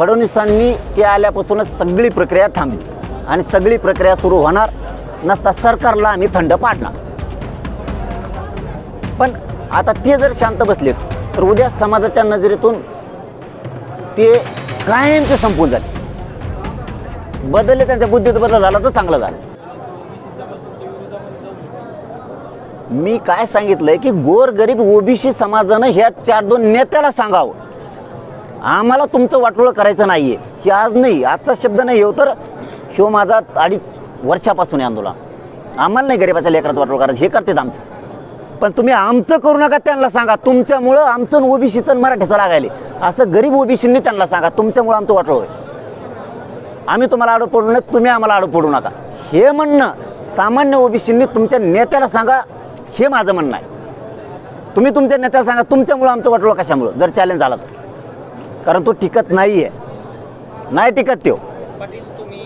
फडणवीसांनी ते आल्यापासूनच सगळी प्रक्रिया थांबली आणि सगळी प्रक्रिया सुरू होणार नसता सरकारला आम्ही थंड पाडणार। पण आता ते जर शांत बसलेत तर उद्या समाजाच्या नजरेतून ते कायमचे संपून जाते। बदलले, त्यांच्या बुद्धीत बदल झाला तर चांगलं झालं। मी काय सांगितलंय की गोरगरीब ओबीसी समाजानं ह्या 4-2 नेत्याला सांगावं, आम्हाला तुमचं वाटोळं करायचं नाहीये। हे आज नाही, आजचा शब्द नाही हो, तर ह्यो माझा 2.5 वर्षापासून आंदोलन। आम्हाला नाही गरीबाच्या लेकरात वाटोळं करायचं, हे करतात आमचं। पण तुम्ही आमचं करू नका, त्यांना सांगा तुमच्यामुळं आमचं ओबीसीचं मराठीचं लागायले, असं गरीब ओबीसींनी त्यांना सांगा तुमच्यामुळं आमचं वाटोळं होय। आम्ही तुम्हाला आडू पडू नये, तुम्ही आम्हाला आडू पडू नका, हे म्हणणं सामान्य ओबीसींनी तुमच्या नेत्याला सांगा, हे माझं म्हणणं आहे। तुम्ही तुमच्या नेत्याला सांगा तुमच्यामुळं आमचं वाटोळं कशामुळं, जर चॅलेंज झालं तर, कारण तो टिकत नाहीये, नाही टिकत तो। पाटील, तुम्ही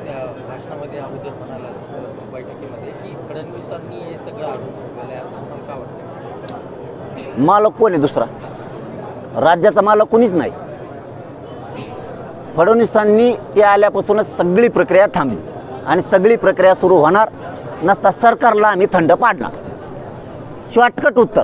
त्या भाषणामध्ये अगोदर म्हणाला बैठकीमध्ये की फडणवीसांनी हे सगळं आरोप केलं, असं तुम्हाला का वाटतं? मालक कोण आहे दुसरा? राज्याचा मालक कोणीच नाही। फडणवीसांनी ते आल्यापासूनच सगळी प्रक्रिया थांबली आणि सगळी प्रक्रिया सुरू होणार नसता सरकारला आम्ही थंड पाडणार। शॉर्टकट उत्तर,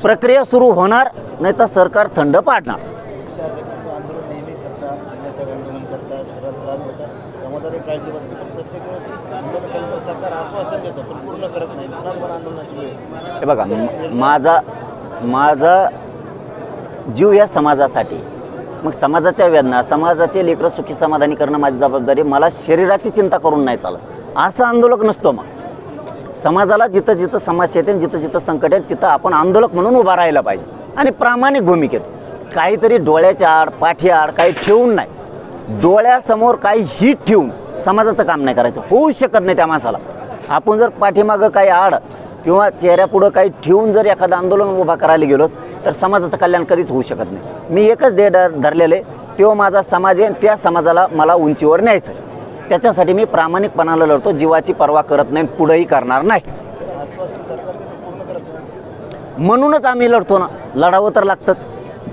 प्रक्रिया सुरू होणार नाही तर सरकार थंड पाडणार। आंदोलन नेहमी करतात, अन्यथा आंदोलन करतात, शरद त्रास होतात, समाजाला काळजी वाटते, पण प्रत्येक वेळेस आंदोलन केलं तर सरकार आश्वासन देतं पण पूर्ण करत नाही। पुन्हा आंदोलनाची वेळ। हे बघा, माझा जीव या समाजासाठी, मग समाजाच्या वेदना, समाजाचे लेकरं सुखी समाधानी करणं माझी जबाबदारी। मला शरीराची चिंता करून नाही चालत, असं आंदोलक नसतो। मग समाजाला जिथं जिथं समस्या येते, जिथं जिथं संकट आहे, तिथं आपण आंदोलक म्हणून उभा राहायला पाहिजे आणि प्रामाणिक भूमिकेत, काहीतरी डोळ्याच्या आड पाठी-आड काही ठेवून नाही, डोळ्यासमोर काही हिट ठेवून समाजाचं काम नाही करायचं, होऊ शकत नाही त्या माणसाला। आपण जर पाठीमागं काही आड किंवा चेहऱ्यापुढं काही ठेवून जर एखादं आंदोलन उभा करायला गेलो तर समाजाचं कल्याण कधीच होऊ शकत नाही। मी एकच ध्येय धरलेलं आहे, तो माझा समाज आहे आणि त्या समाजाला मला उंचीवर न्यायचं आहे। त्याच्यासाठी मी प्रामाणिकपणाला लढतो, जीवाची पर्वा करत नाही, पुढेही करणार नाही। म्हणूनच आम्ही लढतो ना, लढावं तर लागतंच।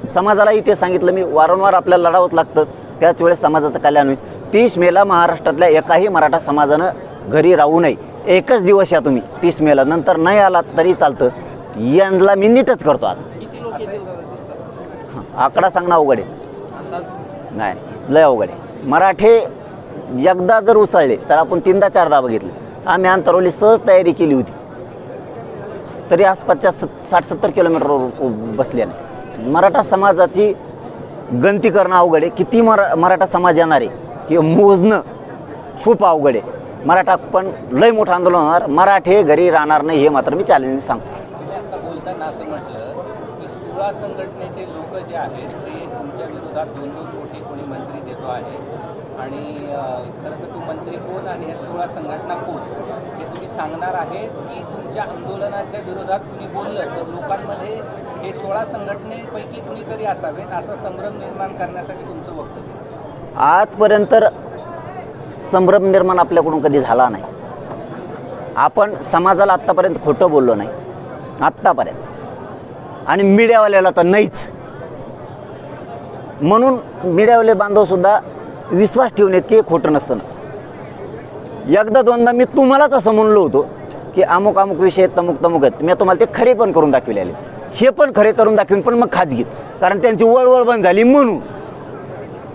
समाजालाही ते सांगितलं मी, वारंवार आपल्याला लढावंच लागतं, त्याच वेळेस समाजाचं कल्याण होईल। 30 मेला महाराष्ट्रातल्या एकाही मराठा समाजानं घरी राहू नये। एकच दिवस या तुम्ही 30 मेला, नंतर नाही आलात तरी चालतं, यांना मी नीटच करतो। आता आकडा सांगणं अवघड आहे, नाही लय अवघड आहे। मराठे एकदा जर उसळले तर आपण 3दा-4दा बघितले। आम्ही अंतरवली सहज तयारी केली होती, तरी आसपासच्या 60-70 किलोमीटरवर बसले नाही। मराठा समाजाची गणती करणं अवघड आहे, किती मराठा समाज येणार आहे किंवा मोजणं खूप अवघड आहे। मराठा पण लय मोठं आंदोलन होणार, मराठे घरी राहणार नाही, हे मात्र मी चॅलेंज सांगतो। तुम्ही आता बोलताना असं म्हटलं की 16 संघटनेचे लोक जे आहेत ते तुमच्या विरोधात 2-2 कोटी कोणी मंत्री देतो आहे आणि खरं तर तो मंत्री कोण आणि ह्या 16 संघटना कोण हे तुम्ही सांगणार आहे की तुमच्या आंदोलनाच्या विरोधात कुणी बोललं तर लोकांमध्ये हे 16 संघटनेपैकी कुणीतरी असावेत असा संभ्रम निर्माण करण्यासाठी तुमचं वक्तव्य? आजपर्यंत संभ्रम निर्माण आपल्याकडून कधी झाला नाही। आपण समाजाला आत्तापर्यंत खोटं बोललो नाही, आत्तापर्यंत, आणि मीडियावाल्याला तर नाहीच। म्हणून मीडियावाले बांधवसुद्धा विश्वास ठेवून येत की हे खोटं नसतंच। एकदा-दोनदा मी तुम्हालाच असं म्हणलो होतो की अमुक अमुक विषय आहेत, तमुक तमुक आहेत, मी तुम्हाला ते खरे पण करून दाखविले आले, हे पण खरे करून दाखवीन, पण मग खाजगीत, कारण त्यांची वळवळ बंद झाली म्हणून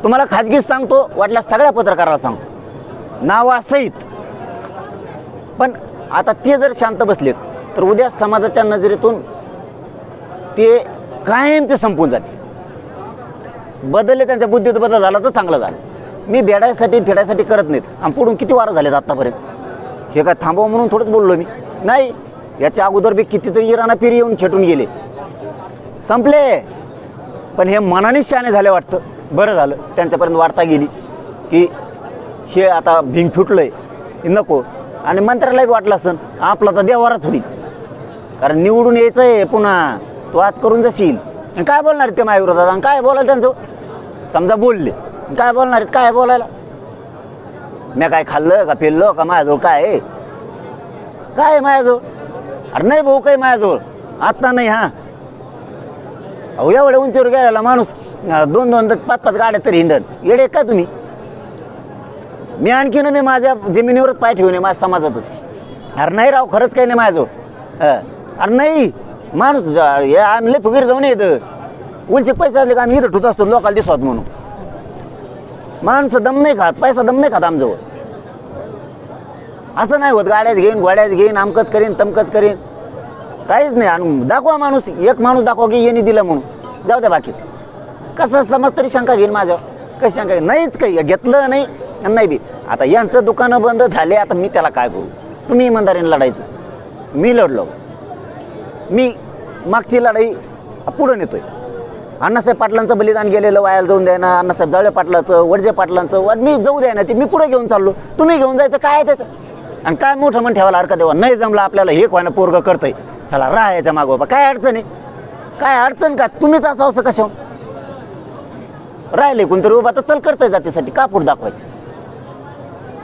तुम्हाला खाजगीत सांगतो, वाटल्या सगळ्या पत्रकाराला सांगतो नावासहित। पण आता ते जर शांत बसलेत तर उद्या समाजाच्या नजरेतून ते कायमचे संपून जाते। बदलले, त्यांच्या बुद्धीत बदल झाला तर चांगलं झालं। मी भेडायसाठी फेडायसाठी करत नाहीत, आणि पुढून किती वारं झालेत आत्तापर्यंत, हे काय थांबव म्हणून थोडंच बोललो मी नाही। याच्या अगोदर बी कितीतरी इराणा पीर येऊन खेटून गेले, संपले, पण हे मनानेच शहाणे झाले वाटतं। बरं झालं त्यांच्यापर्यंत वार्ता गेली की हे आता भिंग फुटलंय, नको, आणि मंत्र्यालाही वाटलं असन आपला तर देवारच होईल, कारण निवडून यायचं आहे पुन्हा, तो आज करून जाशील। काय बोलणार आहेत ते माझ्या विरोधात, आणि काय बोलायला त्यांचं, समजा बोलले काय बोलणार आहेत, काय बोलायला? मी काय खाल्लं का पेललं का, माझ्याजवळ काय आहे, काय माझ्याजवळ? अरे नाही भाऊ, काही माझ्याजवळ आत्ता नाही। हां, अहो एवढ्या उंचीवर गेलेला माणूस 2-2 5-5 गाड्या तरी हिंडन येडे काय तुम्ही? मी आणखीन मी माझ्या जमिनीवरच पाय ठेवून माझ्या समाजातच. अरे नाही राव, खरंच काही नाही माझ्याजवळ. अरे नाही माणूस आम्ही लय फुगीर जाऊन येतं उलचे पैसे असले का आम्ही इथं ठुत असतो लोकांना दिसत म्हणून. माणसं दम नाही खात, पैसा दम नाही खात आमजवळ. असं नाही होत गाड्यात घेईन आमकच करीन तमकच करीन काहीच नाही. आणि दाखवा माणूस, एक माणूस दाखवा की यांनी दिलं म्हणून, जाऊ द्या बाकीचं. कसं समज तरी शंका घेईन माझ्यावर, कशी शंका घेईन? नाहीच काही घेतलं नाही बी. आता यांचं दुकानं बंद झाले, आता मी त्याला काय करू? तुम्ही इमानदारीने लढायचं, मी लढलो. मी मागची लढाई पुढं नेतोय. अण्णासाहेब पाटलांचं बलिदान गेलेलं वायाला जाऊन द्या ना, अण्णासाहेब जावळे पाटलाचं, वडजे पाटलांचं मी जाऊ द्या ना, ते मी पुढे घेऊन चाललो. तुम्ही घेऊन जायचं काय आहे त्याचं? आणि काय मोठं म्हण ठेवायला हरकत देवा. नाही जमलं आपल्याला हे कोणा पोरगं करतंय, चला राहायचं मागोबा. काय अडचण आहे? काय अडचण का? तुम्हीच असं असं कशा राहिले कोणतरी उभा तर चल करतंय जातीसाठी, का पुढे दाखवायचं?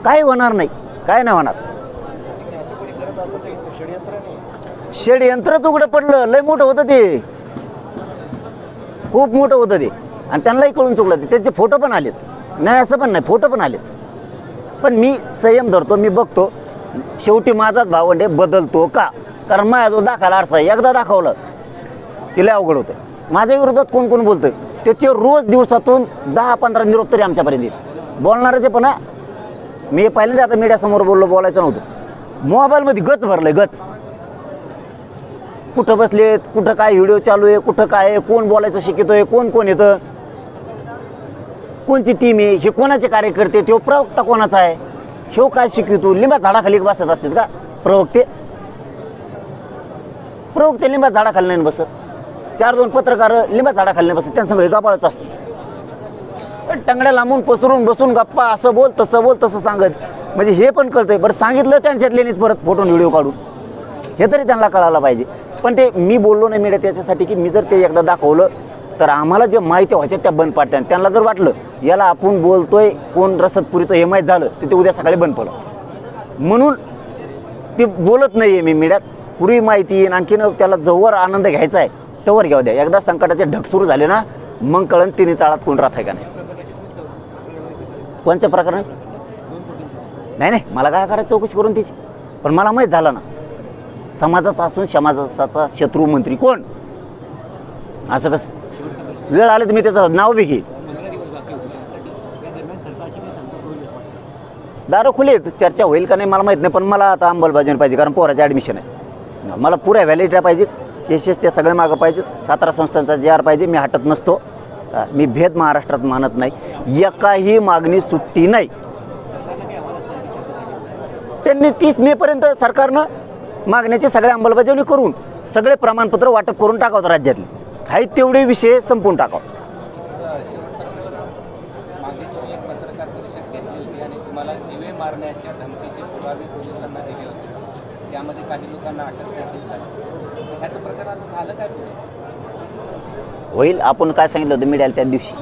काय होणार नाही, काय नाही होणार. षडयंत्रच उघडं पडलं, लय मोठं होतं ते, खूप मोठं होतं ते. आणि त्यांनाही कळून चुकलं ते. त्यांचे फोटो पण आलेत, नाही असं पण नाही, फोटो पण आलेत. पण मी संयम धरतो, मी बघतो. शेवटी माझाच भावंडे बदलतो का? कारण माझ्या जो दाखवला आरसा एकदा दाखवलं की लय अवघड होतं. माझ्या विरोधात कोण कोण बोलतोय त्याचे रोज दिवसातून 10-15 निरोप तरी आमच्यापर्यंत येत. बोलणारचे पण मी पहिल्यांदा आता मीडियासमोर बोलायचं नव्हतं. मोबाईलमध्ये गच भरलंय, गच. कुठं बसलेत, कुठं काय व्हिडिओ चालू आहे, कुठं काय आहे, कोण बोलायचं शिकतोय, कोण येतं, कोणची टीम आहे, हे कोणाचे कार्यकर्ते, तो प्रवक्ता कोणाचा आहे, हे काय शिकवतो. लिंबा झाडाखाली बसत असतात का प्रवक्ते? लिंबा झाडाखाली नाही बसत. 4-2 पत्रकार लिंबा झाडाखाली नाही बसत, त्यांना सगळे गबाळच असतं. टंगड्या लांबून पसरून बसून गप्पा, असं बोल तसं सांगत. म्हणजे हे पण कळतंय. बरं सांगितलं त्यांच्यातलेनीच परत फोटो व्हिडिओ काढून, हे तरी त्यांना कळायला पाहिजे. पण ते मी बोललो नाही मीडियात याच्यासाठी की मी जर ते एकदा दाखवलं तर आम्हाला जे माहिती व्हायच्या त्या बंद पाडतात. त्यांना जर वाटलं याला आपण बोलतोय कोण रसद पुरीतो हे माहीत झालं तर ते उद्या सकाळी बंद पडलं. म्हणून ते बोलत नाही आहे मी मीडियात. पुरी माहिती येईन, आणखीन त्याला जवळ आनंद घ्यायचा आहे तवर घ्यावं द्या. एकदा संकटाचे ढग सुरू झाले ना, मग कळण तिन्ही ताळात कोण राहत आहे का नाही. कोणत्या प्रकारे नाही मला काय करायचं चौकशी करून तिची. पण मला माहीत झालं ना, समाजाचा असून समाजाचा शत्रू मंत्री कोण, असं कसं? वेळ आले तर मी त्याचं नाव बी घेईन. दारं खुले, चर्चा होईल का नाही मला माहीत नाही. पण मला आता अंमलबजावणी पाहिजे, कारण पोराचे ॲडमिशन आहे. मला पुऱ्या व्हॅलिडिटी पाहिजेत, यशस्वी ते सगळे मागं पाहिजेत. 17 संस्थांचा JR पाहिजे. मी हटत नसतो, मी भेद महाराष्ट्रात मानत नाही. एकाही मागणी सुट्टी नाही. त्यांनी 30 मेपर्यंत सरकारनं मागण्याची सगळ्या अंमलबजावणी करून सगळे प्रमाणपत्र वाटप करून टाकावं राज्यातले. हाही तेवढे विषय संपवून टाकावं. शेवटचा प्रश्न, मागे तुम्ही एक पत्रकार परिषद घेतली होती आणि तुम्हाला जीवे मारण्याच्या धमकीचे पुरावे पोलिसांना दिले होते. त्यामध्ये काही लोकांना अटक देखील झाली. ह्याचं प्रकरण आता झालं काय पुढे? होईल. आपण काय सांगितलं होतं मीडियाला त्या दिवशी?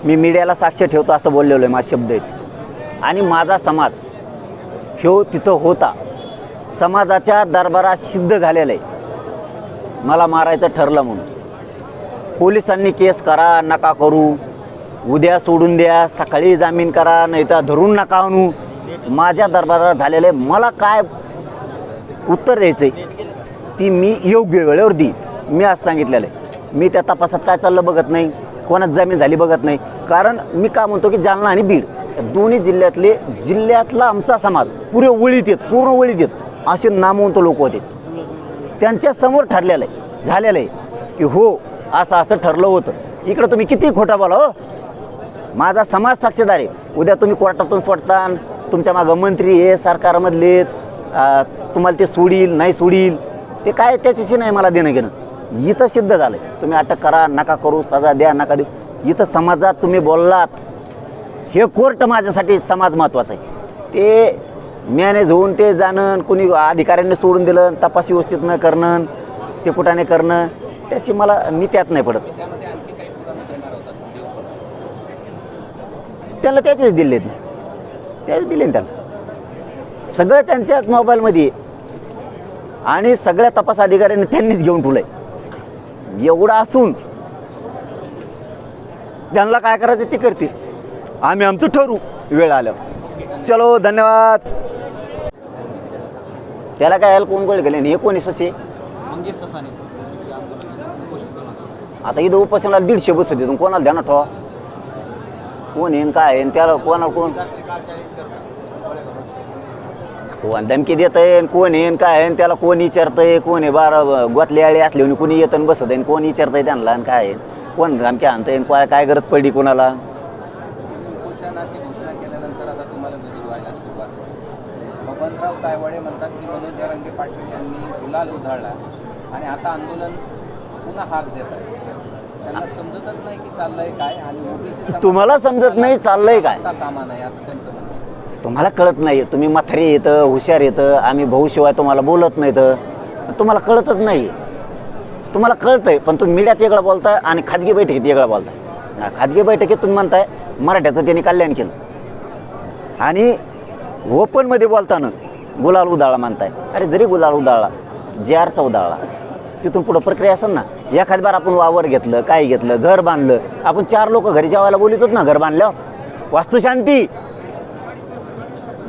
मी मीडियाला साक्ष ठेवतो असं बोललेलो आहे. माझे शब्द आहेत. आणि माझा समाज ह्यो तिथं होता. समाजाच्या दरबारात सिद्ध झालेलं आहे मला मारायचं ठरलं म्हणून. पोलिसांनी केस करा नका करू, उद्या सोडून द्या, सकाळी जामीन करा, नाही तर धरून नका आणू, माझ्या दरबारात झालेलं आहे. मला काय उत्तर द्यायचं आहे ती मी योग्य वेळेवर देईन. मी असं सांगितलेलं आहे. मी त्या तपासात काय चाललं बघत नाही, कोणाच जामीन झाली बघत नाही. कारण मी काय म्हणतो की जालना आणि बीड दोन्ही जिल्ह्यातला आमचा समाज पूर्ण वळीत येत असे नामवंत लोक होते. त्यांच्या समोर ठरलेलं आहे, झालेलं आहे की हो असं असं ठरलं होतं. इकडं तुम्ही किती खोटा बोला हो, माझा समाज साक्षीदार आहे. उद्या तुम्ही कोर्टातून सोडता, तुमच्या मागं मंत्री आहे सरकारमधले, तुम्हाला ते सोडील नाही सोडील ते काय त्याच्याशी नाही मला देणं घेणं. इथं सिद्ध झालं आहे. तुम्ही अटक करा नका करू, सजा द्या नका देऊ, इथं समाजात तुम्ही बोललात. हे कोर्ट माझ्यासाठी समाज महत्त्वाचा आहे. ते मॅनेज होऊन ते जाणं, कोणी अधिकाऱ्यांनी सोडून दिलं, तपास व्यवस्थित न करणं, ते कुठाने करणं, त्याची मी त्यात नाही पडत. त्यामध्ये आणखी काही पुरावे देणार होता त्याला त्याच वेळेस दिले, त्यावेळेस दिले त्याला. सगळं त्यांच्याच मोबाईलमध्ये आणि सगळ्या तपास अधिकाऱ्यांनी त्यांनीच घेऊन ठेवलं आहे. एवढं असून त्यांना काय करायचं ते करतील, आम्ही आमचं ठरवू वेळ आल्यावर. चलो धन्यवाद. त्याला काय यायला कोण गोळ गेले हे कोणी ससे मंगेश ससाने उपोषण केलं. आता इथं उपासनाला 150 बस होते, कोणाला ध्यानात ठेवा कोण येईन काय येईन त्याला कोणाला कोण कोण धमकी देत आहे, कोण येईन काय आहे त्याला कोण विचारतंय, कोण आहे बारा गोतले आळे असले कोणी येतं आणि बसत आहे, कोण विचारतंय त्यांना आणि काय आहे, कोण धमकी आणतंय काय गरज पडली कोणाला. उपोषणाची घोषणा केल्यानंतर आता तुम्हाला विरोध व्हायला सुरुवात होईल. बबनराव तायवाडे म्हणतात की मनोज जरांगे पाटील यांनी गुलाल उधळला आणि आता आंदोलन पुन्हा हाक देत आहे. त्यांना समजतच नाही की चाललंय काय आणि ओबीसी तुम्हाला समजत नाही चाललंय काय, कामा नाही असं त्यांचं म्हणणं आहे. तुम्हाला कळत नाही, तुम्ही म्हातारी येतं हुशार येतं, आम्ही भाऊशिवाय तुम्हाला बोलत नाही तर तुम्हाला कळतच नाही. तुम्हाला कळतंय पण तुम्ही मीडियात वेगळं बोलताय आणि खाजगी बैठकीत वेगळं बोलताय. खाजगी बैठकीत तुम्ही म्हणताय मराठ्याचं त्यांनी कल्याण केलं आणि ओपनमध्ये बोलताना गुलाल उधाळा म्हणताय. अरे जरी गुलाल उधाळला JRचा उधाळला तिथून पुढं प्रक्रिया असेल ना. एखाद बार आपण वावर घेतलं काय घेतलं घर बांधलं, आपण 4 लोक घरी जेवायला बोलितोत ना, घर बांधल्यावर वास्तुशांती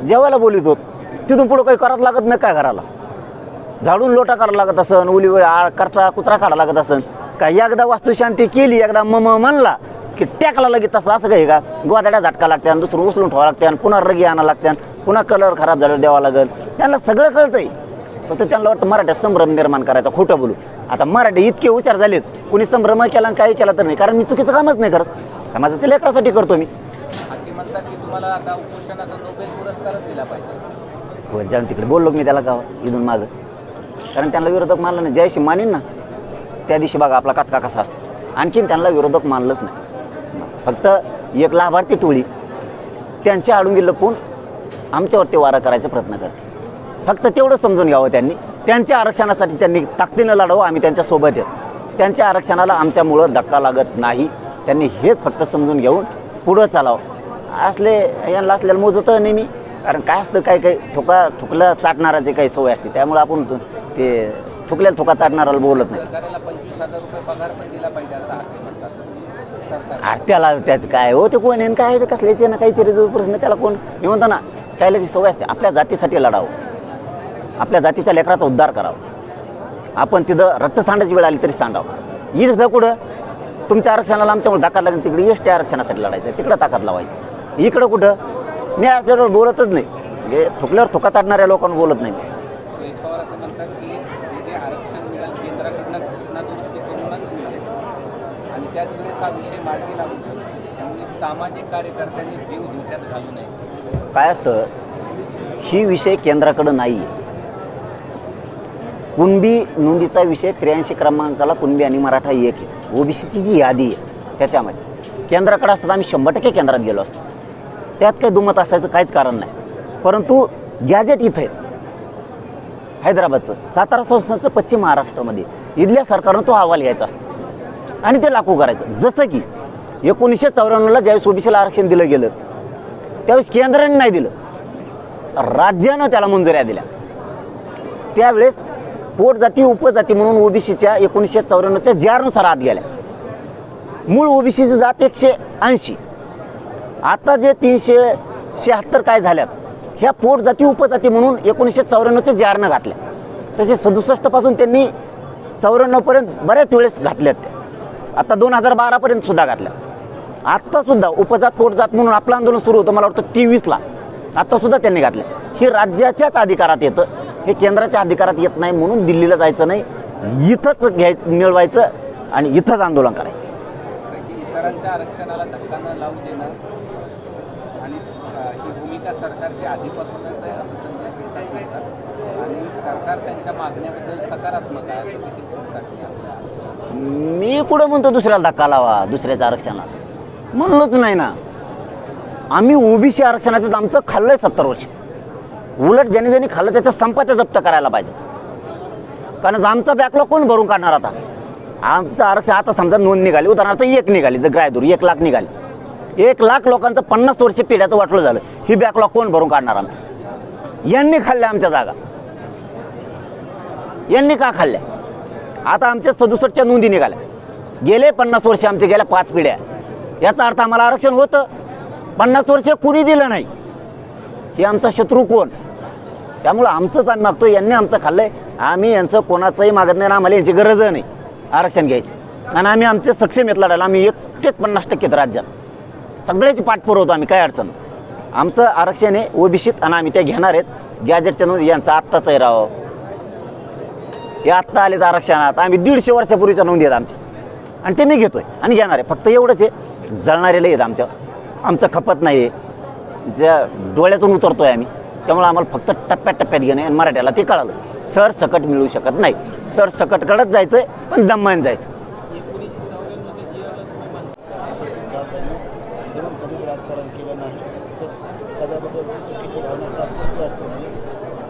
जेवायला बोलितो, तिथून पुढं काही करावं लागत नाही काय घराला, झाडून लोटा करावं लागत असन, उली करचा कुचरा काढावा लागत असन काय. एकदा वास्तुशांती केली एकदा म्हणला की टॅकला लगेच तसं असं काही का गोदाड्या झटका लागते आणि दुसरं उचलून ठेवावं लागते आणि पुन्हा रगी आणावं लागते आणि पुन्हा कलर खराब झाल्यावर द्यावा लागेल. त्यांना सगळं कळतंय फक्त त्यांना वाटतं मराठ्यात संभ्रम निर्माण करायचा, खोटं बोलू. आता मराठी इतके हुशार झालेत, कुणी संभ्रम केला आणि काही केला तर नाही, कारण मी चुकीचं कामच नाही करत, समाजाच्या लेकरासाठी करतो मी. ते म्हणतात की तुम्हाला आता उपोषणाचा नोबेल पुरस्कारच दिला पाहिजे. वर जाऊन तिकडे बोललो मी त्याला का इथून मागं, कारण त्यांना विरोधक मानलं नाही. ज्याशी मानेन ना त्या दिवशी बघा आपला काचका कसा असतो. आणखीन त्यांना विरोधक मानलंच नाही. फक्त एक लाभार्थी टोळी त्यांच्या आडुंगी लपून आमच्यावरती वारा करायचा प्रयत्न करते. फक्त तेवढं समजून घ्यावं त्यांनी. त्यांच्या आरक्षणासाठी त्यांनी ताकदीनं लढावं, आम्ही त्यांच्यासोबत आहेत. त्यांच्या आरक्षणाला आमच्यामुळं धक्का लागत नाही. त्यांनी हेच फक्त समजून घेऊन पुढं चालावं. यांना असलेलं मोजतं नेहमी, कारण काय असतं काय काही थुकलं चाटणाराची काही सवय असते, त्यामुळे आपण ते थुकलेलं थुका चाटणाराला बोलत नाही. सरकारला 25,000 रुपये पगार पण दिला पाहिजे असं हाके म्हणतात सरकार. त्याला त्याचं काय हो ते कोण आहे काय कसल्याचे ना काहीतरी जो प्रश्न त्याला कोण मी म्हणतो ना, त्याला ती सवय असते. आपल्या जातीसाठी लढावं, आपल्या जातीच्या लेकराचा उद्धार करावा. आपण तिथं रक्त सांडायची वेळ आली तरी सांडावं. इथं कुठं तुमच्या आरक्षणाला आमच्यामुळे धक्का लागेल तिकडे ST आरक्षणासाठी लढायचं, तिकडं ताकद लावायचं. इकडं कुठं मी आज बोलतच नाही, म्हणजे थुकल्यावर थुका चाटणाऱ्या लोकांना बोलत नाही. रोहित पवार असं म्हणतात की हे जे आरक्षण मिळेल केंद्राकडनं घटना दुरुस्ती करूनच मिळेल आणि त्याच वेळेस हा विषय मार्गी लागू शकतो. त्यामुळे सामाजिक कार्यकर्त्यांनी जीव धोक्यात घालू नये. काय असतं ही विषय केंद्राकडं नाही आहे. कुणबी नोंदीचा विषय 83 क्रमांकाला कुणबी आणि मराठा एक आहे. OBCची जी यादी आहे त्याच्यामध्ये केंद्राकडे असतात आम्ही 100% केंद्रात गेलो असतो, त्यात काही दुमत असायचं काहीच कारण नाही. परंतु गॅजेट इथं आहे हैदराबादचं, सातारा संस्थांचं पश्चिम महाराष्ट्रामध्ये, इथल्या सरकारनं तो अहवाल घ्यायचा असतो आणि ते लागू करायचं. जसं की 1994ला ज्यावेळेस OBCला आरक्षण दिलं गेलं त्यावेळेस केंद्राने नाही दिलं, राज्यानं त्याला मंजुऱ्या दिल्या. त्यावेळेस पोटजाती उपजाती म्हणून OBCच्या 1994च्या JR आत गेल्या. मूळ OBCची जात 180. आता जे 376 काय झाल्यात ह्या पोटजाती उपजाती म्हणून 1994च्या JR घातल्या. तसे 67 पासून त्यांनी 94पर्यंत बऱ्याच वेळेस घातल्यात. त्या आता 2012पर्यंत सुद्धा घातल्या. आत्तासुद्धा उपजात पोटजात म्हणून आपलं आंदोलन सुरू होतं मला वाटतं 23ला, आत्तासुद्धा त्यांनी घातलं. हे राज्याच्याच अधिकारात येतं, हे केंद्राच्या अधिकारात येत नाही. म्हणून दिल्लीला जायचं नाही, इथंच मिळवायचं आणि इथंच आंदोलन करायचं. की इतरांच्या आरक्षणाला धक्का न लावू देणं आणि ही भूमिका सरकारची आधीपासूनच आहे असं संजय शिरसाट म्हणतात आणि सरकार त्यांच्या मागण्याबद्दल सकारात्मक आहे असं देखील शिरसाट आपल्या. मी कुठं म्हणतो दुसऱ्याला धक्का लावा दुसऱ्याच्या आरक्षणाला, म्हणलोच नाही ना. आम्ही OBC आरक्षणाचं आमचं खाल्लंय 70 वर्ष. उलट ज्याने ज्यांनी खाल्लं त्याच्या संपत्त्या जप्त करायला पाहिजे, कारण आमचा बॅकलॉग कोण भरून काढणार. आता आमचं आरक्षण आता समजा नोंद निघाली, उदाहरणार्थ 1 निघाली, जर ग्रायदूर 1 लाख निघाली, 1 लाख लोकांचं 50 वर्ष पिढ्याचं वाटलं झालं, ही बॅकलॉग कोण भरून काढणार. आमचं यांनी खाल्ल्या आमच्या जागा, यांनी का खाल्ल्या. आता आमच्या 67च्या नोंदी निघाल्या, गेले 50 वर्ष आमचे गेल्या 5 पिढ्या याचा अर्थ आम्हाला आरक्षण होतं. 50 वर्ष कुणी दिलं नाही. हे आमचा शत्रू कोण? त्यामुळं आमचंच आम्ही मागतो. यांनी आमचं खाल्लं आहे. आम्ही यांचं कोणाचंही मागत नाही. आम्हाला यांची गरज नाही आरक्षण घ्यायची. आणि आम्ही आमचे सक्षम येत लढायला. आम्ही एकटेच 50% राज्यात सगळ्याची पाठ पुरवतो आम्ही. काय अडचण. आमचं आरक्षण आहे ओबीसीत आणि आम्ही ते घेणार आहेत. गॅजेटच्या नोंद यांचं आत्ताच आहे राव. हे आत्ता आलेत आरक्षणात. आम्ही 150 वर्षापूर्वीच्या नोंदी आहेत आमच्या आणि ते मी घेतोय आणि घेणार आहे. फक्त एवढंच आहे, जळणारे आहेत आमचं खपत नाही आहे. ज्या डोळ्यातून उतरतोय आम्ही. त्यामुळे आम्हाला फक्त टप्प्याटप्प्यात घेणं आणि मराठ्याला ते कळालं. सरसकट मिळू शकत नाही. सरसकट कडत जायचं आहे पण दम्मान जायचं. कधीच राजकारण केलं नाही. तसंच एखाद्याबद्दलची चुकीची भावना तात्पुरती असते.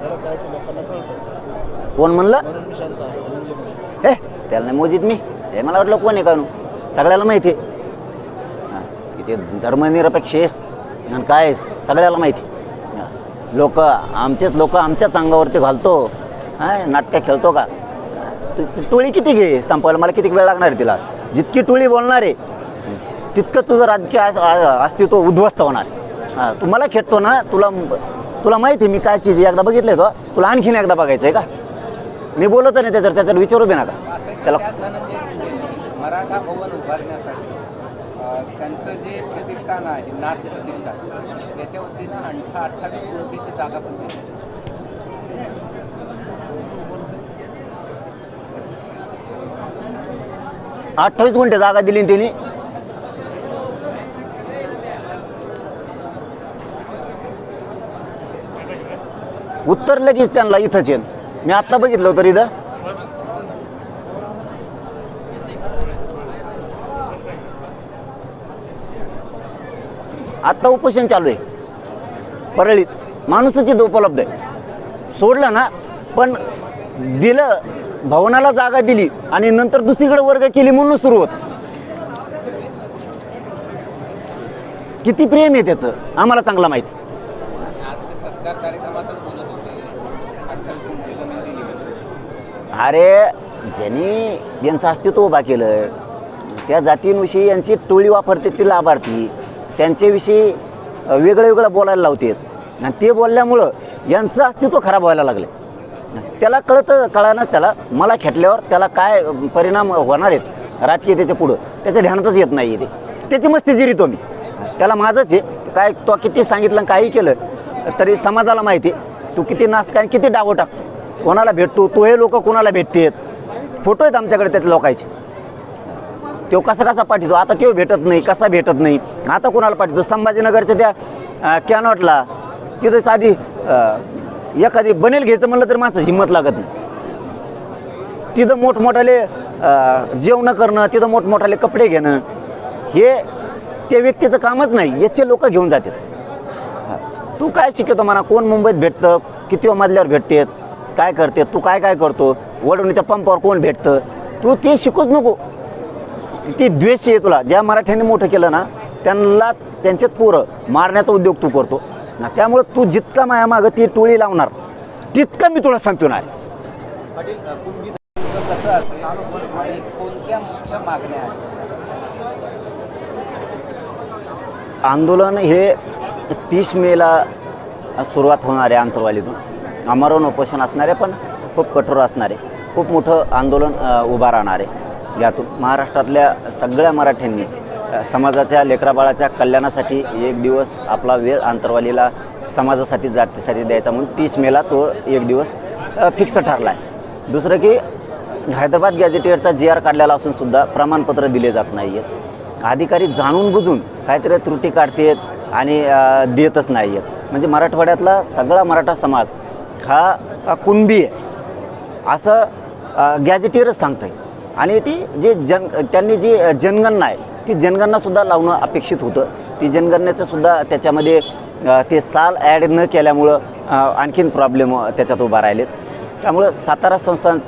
खरं काय ते लोकांना कळतंच. कोण म्हणलं? म्हणून मी शांत आहे. धनंजय मुंडे. हे त्याला नाही मोजीत मी. हे मला वाटलं कोण आहे का सगळ्याला माहिती आहे की ते धर्मनिरपेक्ष आहेस आणि काय आहेस सगळ्याला माहिती. लोक आमच्याच अंगावरती घालतो. नाटकं खेळतो का? टोळी किती घे संपवायला? मला किती वेळ लागणार आहे तिला? जितकी टोळी बोलणार आहे तितकं तुझं राजकीय अस्तित्व उद्ध्वस्त होणार. तू मला खेळतो ना. तुला माहिती आहे मी काय चीज एकदा बघितलं आहे. तुला आणखीन एकदा बघायचं आहे का? मी बोलत नाही त्याच्यावर विचारू बी नका त्याला. धनंजय मुंडेंनी मराठा भवन उभारण्यासाठी त्यांचं जे प्रतिष्ठान आहे नाथ प्रतिष्ठान त्याच्या वतीनं 28 गुंठेची जागा पण दिली. 28 गुंठे जागा दिली त्यांनी. उत्तर लगेच त्यांना इथंच येत. मी आत्ता बघितलं होतं इथं. आत्ता उपोषण चालू आहे परळीत. माणूसच इथं उपलब्ध आहे. सोडलं ना पण दिलं. भवनाला जागा दिली आणि नंतर दुसरीकडे वर्ग केली म्हणून सुरू होत. किती प्रेम आहे त्याचं आम्हाला चांगला माहिती. आज ते सत्कार कार्यक्रमातच बोलत होते 28 गुंठे जमीन दिली. अरे ज्यांनी यांचं अस्तित्व उभा केलं त्या जातींविषयी यांची टोळी वापरते ती लाभार्थी. त्यांच्याविषयी वेगळं बोलायला लावतात आणि ते बोलल्यामुळं यांचं अस्तित्व खराब व्हायला लागलं. त्याला कळानच त्याला. मला खेटल्यावर त्याला काय परिणाम होणार आहेत राजकीय त्याच्या पुढं त्याचं ध्यानातच येत नाही. त्याची मस्ती जिरीतो मी. त्याला माझंच आहे काय. तो किती सांगितलं काही केलं तरी समाजाला माहिती आहे तू किती नास काय किती डावं टाकतो. कोणाला भेटतो तो हे लोक कोणाला भेटतात. फोटो आहेत आमच्याकडे त्याच्या लोकांचे. तो कसा पाठवतो. आता केव्हा भेटत नाही कसा भेटत नाही. आता कोणाला पाठवतो. संभाजीनगरच्या त्या कॅनॉटला तिथं साधी एखादी बनेल घ्यायचं म्हणलं तर माणसं हिंमत लागत नाही. तिथं मोठमोठाले जेवणं करणं तिथं मोठमोठाले कपडे घेणं हे त्या व्यक्तीचं कामच नाही. याचे लोक घेऊन जातात. तू काय शिकवतो म्हणा. कोण मुंबईत भेटतं किती मजल्यावर भेटतात काय करते तू काय करतो. वडवणीच्या पंपावर कोण भेटतं तू ते शिकूच नको. ती द्वेष आहे तुला. ज्या मराठ्यांनी मोठं केलं ना त्यांनाच त्यांचेच पोरं मारण्याचा उद्योग तू करतो. त्यामुळं तू जितका मायामागं ती टोळी लावणार तितकं मी तुला संपवणार. कसं असेल आणि कोणत्या मुख्य मागण्या आहेत? आंदोलन हे 30 मेला सुरुवात होणार आहे आंतरवालीतून. आमरण उपोषण असणारे पण खूप कठोर असणारे खूप मोठं आंदोलन उभा राहणार आहे. यातून महाराष्ट्रातल्या सगळ्या मराठ्यांनी समाजाच्या लेकराबाळाच्या कल्याणासाठी एक दिवस आपला वेळ आंतरवालीला समाजासाठी जातीसाठी द्यायचा म्हणून 30 मेला तो एक दिवस फिक्स ठरला आहे. दुसरं की हैदराबाद गॅझेटियरचा GR काढलेला असूनसुद्धा प्रमाणपत्र दिले जात नाही आहेत. अधिकारी जाणून बुजून काहीतरी त्रुटी काढतात आणि देतच नाही आहेत. म्हणजे मराठवाड्यातला सगळा मराठा समाज हा कुणबी आहे असं गॅझेटियरच सांगतं आहे. आणि ती त्यांनी जी जनगणना आहे ती जनगणनासुद्धा लावणं अपेक्षित होतं. ती जनगणनेचंसुद्धा त्याच्यामध्ये ते साल ॲड न केल्यामुळं आणखीन प्रॉब्लेम त्याच्यात उभा राहिलेत. त्यामुळं सातारा संस्थान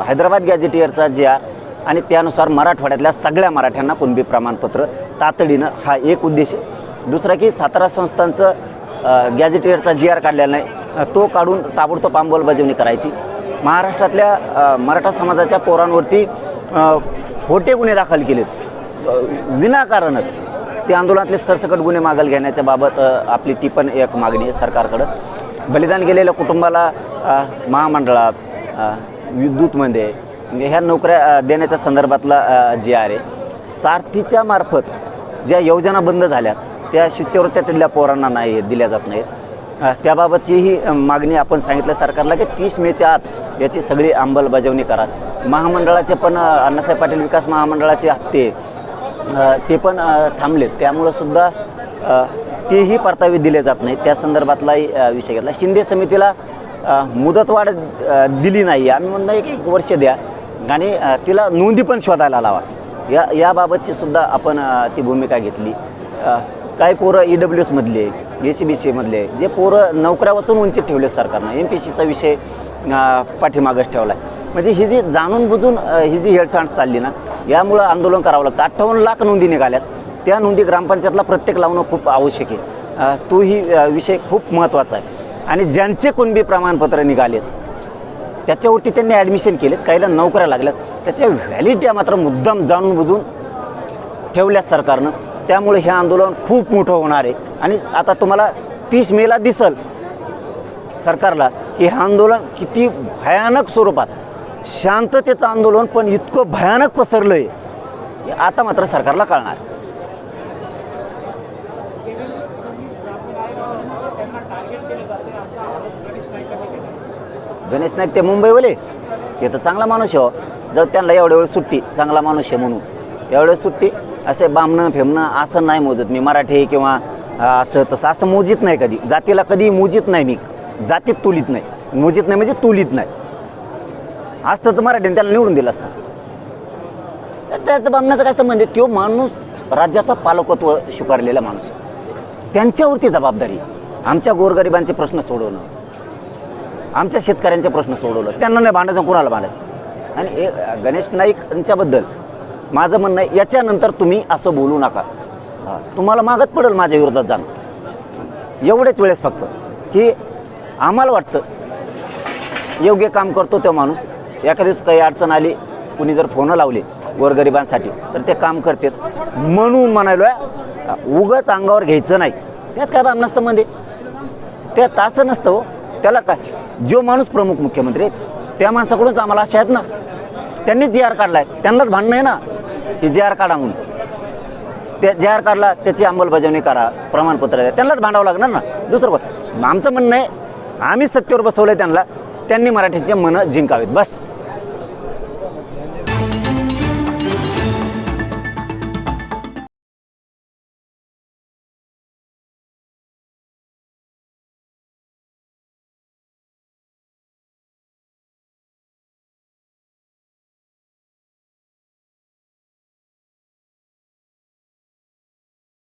हैदराबाद गॅझेटियरचा GR आणि त्यानुसार मराठवाड्यातल्या सगळ्या मराठ्यांना कुणबी प्रमाणपत्र तातडीनं हा एक उद्देश आहे. दुसरा की सातारा संस्थांचं गॅझेटियरचा GR काढलेला नाही तो काढून ताबडतोब अंमलबजावणी करायची. महाराष्ट्रातल्या मराठा समाजाच्या पोरांवरती खोटे गुन्हे दाखल केलेत. विनाकारणच ते आंदोलनातले सरसकट गुन्हे मागल घेण्याच्या बाबत आपली ती पण एक मागणी आहे सरकारकडं. बलिदान गेलेल्या कुटुंबाला महामंडळात विद्युतमध्ये ह्या नोकऱ्या देण्याच्या संदर्भातला जे आहे सारथीच्या मार्फत ज्या योजना बंद झाल्या त्या शिष्यवृत्त्या तिथल्या पोरांना नाही दिल्या जात नाहीत. त्याबाबतचीही मागणी आपण सांगितलं सरकारला की 30 मेच्या आत याची सगळी अंमलबजावणी करा. महामंडळाचे पण अण्णासाहेब पाटील विकास महामंडळाचे हप्ते ते पण थांबलेत, त्यामुळं सुद्धा तेही परतावे दिले जात नाहीत. त्या संदर्भातलाही विषय घेतला. शिंदे समितीला मुदतवाढ दिली नाही, आम्ही म्हणतो एक वर्ष द्या आणि तिला नोंदी पण शोधायला लावा. याबाबतची सुद्धा आपण ती भूमिका घेतली. काही पोरं EWSमधले ACBCमधले जे पोरं नोकऱ्या वाचून वंचित ठेवले सरकारनं, MPSCचा विषय पाठीमागच ठेवला आहे. म्हणजे ही जी जाणून बुजून ही जी हेळसांड चालली ना, यामुळं आंदोलन करावं लागतं. 58 लाख नोंदी निघाल्यात, त्या नोंदी ग्रामपंचायतला प्रत्येक लावणं खूप आवश्यक आहे. तोही विषय खूप महत्त्वाचा आहे. आणि ज्यांचे कुणबी प्रमाणपत्र निघालेत त्याच्यावरती त्यांनी ॲडमिशन केलेत, काहीला नोकऱ्या लागल्यात, त्याच्या व्हॅलिडिटी मात्र मुद्दाम जाणून बुजून ठेवल्यात सरकारनं. त्यामुळे हे आंदोलन खूप मोठं होणार आहे. आणि आता तुम्हाला 30 मेला दिसल सरकारला की हे आंदोलन किती भयानक स्वरूपात, शांततेचं आंदोलन पण इतकं भयानक पसरलं आहे हे आता मात्र सरकारला कळणार. गणेश नाईक ते मुंबईवाले ते तर चांगला माणूस आहे हो. जर त्यांना एवढ्या वेळ सुट्टी, चांगला माणूस आहे म्हणून एवढ्या सुट्टी, असे बामणं फेमणं असं नाही मोजत मी. मराठी किंवा असं तसं असं मोजित नाही कधी. जातीला कधी मोजित नाही मी, जातीत तुलीत नाही. मोजित नाही म्हणजे तुलीत नाही. असतं तर मराठीने त्याला निवडून दिलं असतं. त्याचं बामणाचा काय संबंध आहे? तो माणूस राज्याचा पालकत्व स्वीकारलेला माणूस, त्यांच्यावरती जबाबदारी. आमच्या गोरगरिबांचे प्रश्न सोडवणं, आमच्या शेतकऱ्यांचे प्रश्न सोडवलं, त्यांना नाही भांडायचं, कोणाला भांडायचं. आणि गणेश नाईक यांच्याबद्दल माझं म्हणणं आहे, याच्यानंतर तुम्ही असं बोलू नका. तुम्हाला मागत पडेल माझ्या विरोधात जाणं. एवढेच वेळेस फक्त की आम्हाला वाटतं योग्य काम करतो तो माणूस. एखाद्या दिवस काही अडचण आली, कुणी जर फोनं लावले गोरगरिबांसाठी तर ते काम करतात म्हणून म्हणालो आहे. उगाच अंगावर घ्यायचं नाही. त्यात काय भावना संबंध आहे? त्यात असं नसतं हो. त्याला काय, जो माणूस प्रमुख मुख्यमंत्री आहे त्या माणसाकडूनच आम्हाला अशा आहेत ना, त्यांनीच JR काढला आहे, त्यांनाच भांडणं आहे ना की JR काढा म्हणून. त्या JR काढला, त्याची अंमलबजावणी करा, प्रमाणपत्र द्या, त्यांनाच भांडावं लागणार ना. दुसरं कोण? आमचं म्हणणं आहे, आम्ही सत्तेवर बसवलं आहे त्यांना, त्यांनी मराठीचे मनं जिंकावेत बस.